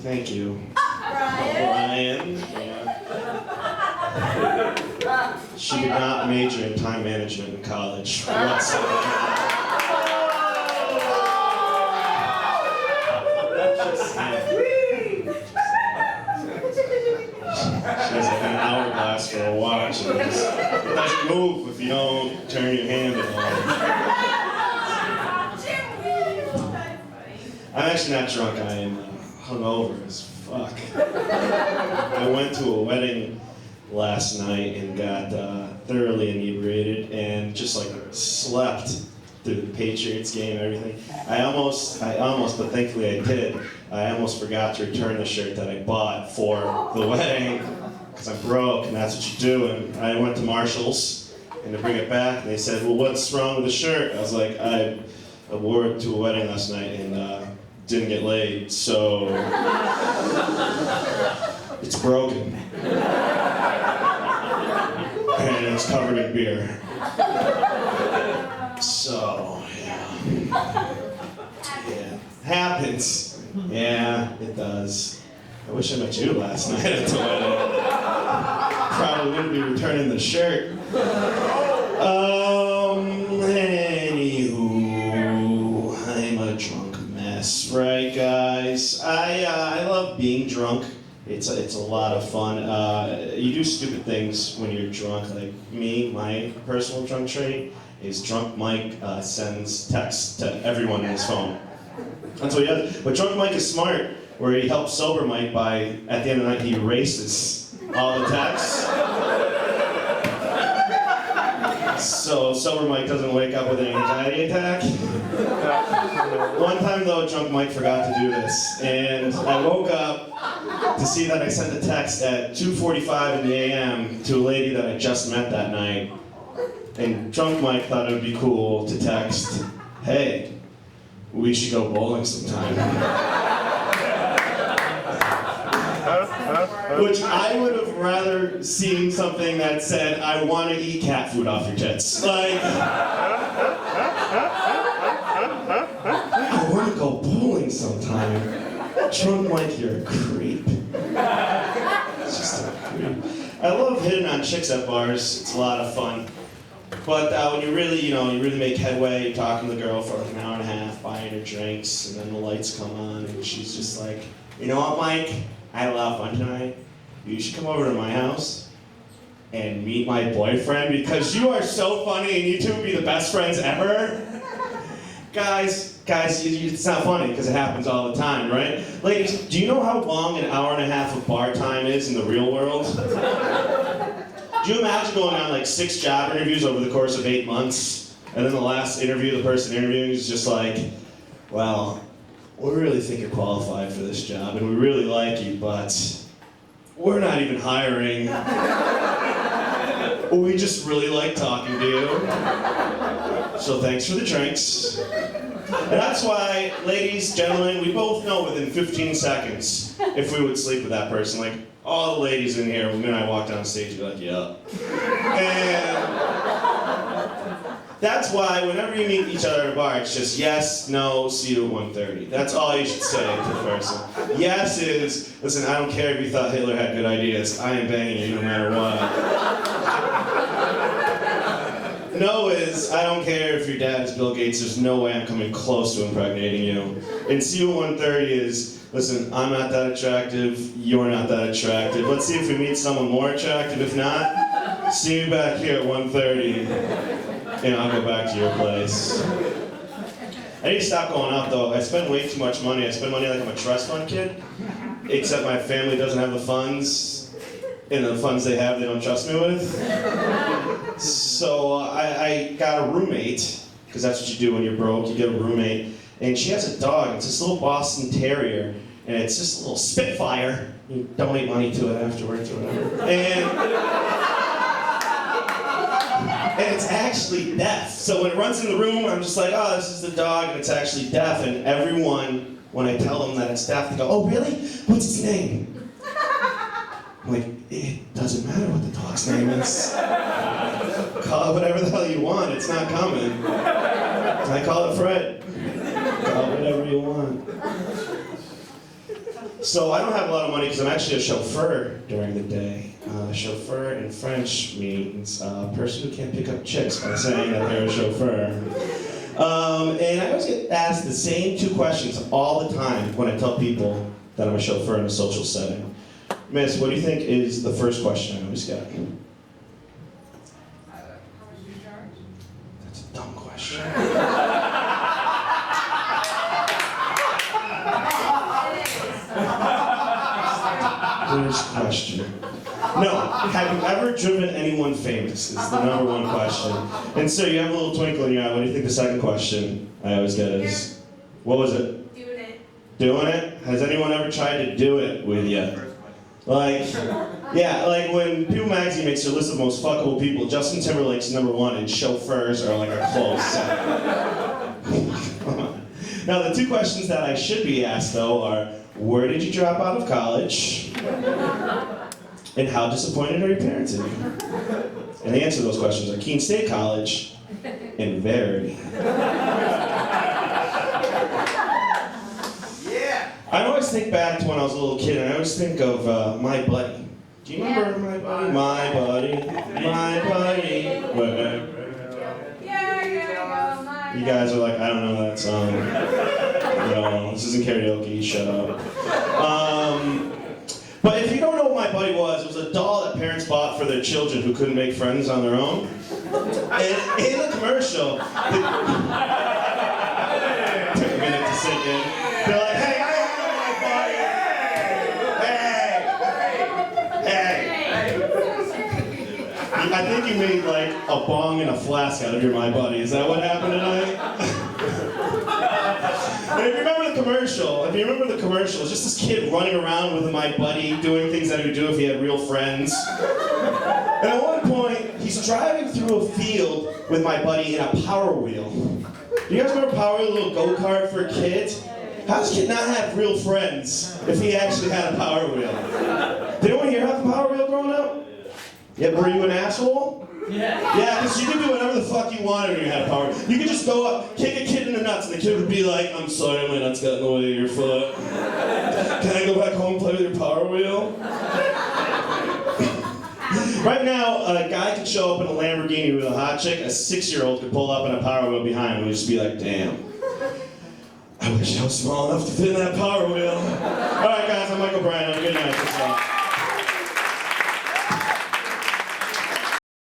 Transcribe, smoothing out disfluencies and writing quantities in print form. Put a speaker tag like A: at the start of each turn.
A: Thank you.
B: Brian.
A: Yeah. She did not major in time management in college whatsoever. She has like an hourglass for a watch, and it doesn't move if you don't turn your hand on. I'm actually not drunk, I am hungover as fuck. I went to a wedding last night and got thoroughly inebriated and just like slept through the Patriots game and everything. I almost, but thankfully I did. I almost forgot to return the shirt that I bought for the wedding because I'm broke and that's what you do. And I went to Marshall's and to bring it back and they said, well, what's wrong with the shirt? I was like, I wore it to a wedding last night and didn't get laid, so it's broken. And it's covered in beer. So, yeah. Happens. Yeah, it does. I wish I met you last night at the wedding. Probably wouldn't be returning the shirt. Anywho, I'm a drunk mess, right, guys? I love being drunk. It's a lot of fun. You do stupid things when you're drunk. Like me, my personal drunk trait is drunk Mike sends texts to everyone in his phone. That's what he does. But drunk Mike is smart, where he helps sober Mike by, at the end of the night, he erases all the texts. So sober Mike doesn't wake up with an anxiety attack. One time though, drunk Mike forgot to do this, and I woke up to see that I sent a text at 2:45 in the a.m. to a lady that I just met that night. And drunk Mike thought it would be cool to text, hey, we should go bowling sometime. Which I would have rather seen something that said, I want to eat cat food off your tits. Like, I want to go bowling sometime. Drunk Mike, you're a creep. It's just a creep. I love hitting on chicks at bars. It's a lot of fun. But when you really make headway, you're talking to the girl for like an hour and a half, buying her drinks, and then the lights come on, and she's just like, you know what, Mike? I had a lot of fun tonight. You should come over to my house and meet my boyfriend because you are so funny and you two would be the best friends ever. Guys, it's not funny because it happens all the time, right? Ladies, do you know how long an hour and a half of bar time is in the real world? Do you imagine going on like 6 job interviews over the course of 8 months, and then the last interview, the person interviewing is just like, well, we really think you're qualified for this job, and we really like you, but we're not even hiring. We just really like talking to you. So thanks for the drinks. And that's why, ladies, gentlemen, we both know within 15 seconds if we would sleep with that person. Like, all the ladies in here, when I walk down stage, be like, yeah. And that's why whenever you meet each other at a bar, it's just yes, no, see you at 1:30. That's all you should say to the person. Yes is, listen, I don't care if you thought Hitler had good ideas. I am banging you no matter what. No is, I don't care if your dad is Bill Gates. There's no way I'm coming close to impregnating you. And see you at 1:30 is, listen, I'm not that attractive. You're not that attractive. Let's see if we meet someone more attractive. If not, see me back here at 1:30. And I'll go back to your place. I need to stop going out though. I spend way too much money. I spend money like I'm a trust fund kid. Except my family doesn't have the funds. And the funds they have, they don't trust me with. So I got a roommate. Because that's what you do when you're broke. You get a roommate. And she has a dog. It's this little Boston Terrier. And it's just a little Spitfire. You donate money to it afterwards or whatever. And it's actually deaf. So when it runs in the room, I'm just like, oh, this is the dog, and it's actually deaf. And everyone, when I tell them that it's deaf, they go, oh, really? What's its name? I'm like, it doesn't matter what the dog's name is. Call it whatever the hell you want. It's not coming. I call it Fred. Call it whatever you want. So I don't have a lot of money because I'm actually a chauffeur during the day. Chauffeur in French means a person who can't pick up chicks by saying that they're a chauffeur. And I always get asked the same two questions all the time when I tell people that I'm a chauffeur in a social setting. Miss, what do you think is the first question I always get?
B: How much do you charge?
A: That's a dumb question. First question. No, have you ever driven anyone famous? Is the number one question. And so you have a little twinkle in your eye. What do you think the second question I always get is? What was it?
B: Doing it.
A: Doing it? Has anyone ever tried to do it with you? Like, yeah, like when People Magazine makes their list of most fuckable people, Justin Timberlake's number one, and chauffeurs are like a close second. Now, the two questions that I should be asked, though, are, where did you drop out of college? And how disappointed are your parents in you? And the answer to those questions are Keene State College and very. I always think back to when I was a little kid, and I always think of My Buddy. Do you remember My Buddy? My Buddy, My Buddy. You guys are like, I don't know that song. No, this isn't karaoke, shut up. But if you don't know what My Buddy was, it was a doll that parents bought for their children who couldn't make friends on their own. And in the commercial, took a minute to sink in. They're like, hey, I have My Buddy. Hey. I think you made like a bong and a flask out of your My Buddy. Is that what happened tonight? And if you remember the commercial, it's just this kid running around with My Buddy, doing things that he would do if he had real friends. And at one point, he's driving through a field with My Buddy in a Power Wheel. Do you guys remember Power Wheel, a little go-kart for kids? How does a kid not have real friends if he actually had a Power Wheel? Did anyone here have a Power Wheel growing up? Yeah, were you an asshole? Yeah, because you could do whatever the fuck you wanted when you had a Power Wheel. You could just go up, kick a kid in the nuts, and the kid would be like, I'm sorry, my nuts got in the way of your foot. Can I go back home and play with your Power Wheel? Right now, a guy could show up in a Lamborghini with a hot chick, a 6-year-old could pull up in a Power Wheel behind him and would just be like, damn. I wish I was small enough to fit in that Power Wheel. All right, guys, I'm Michael Bryan. Have a good night.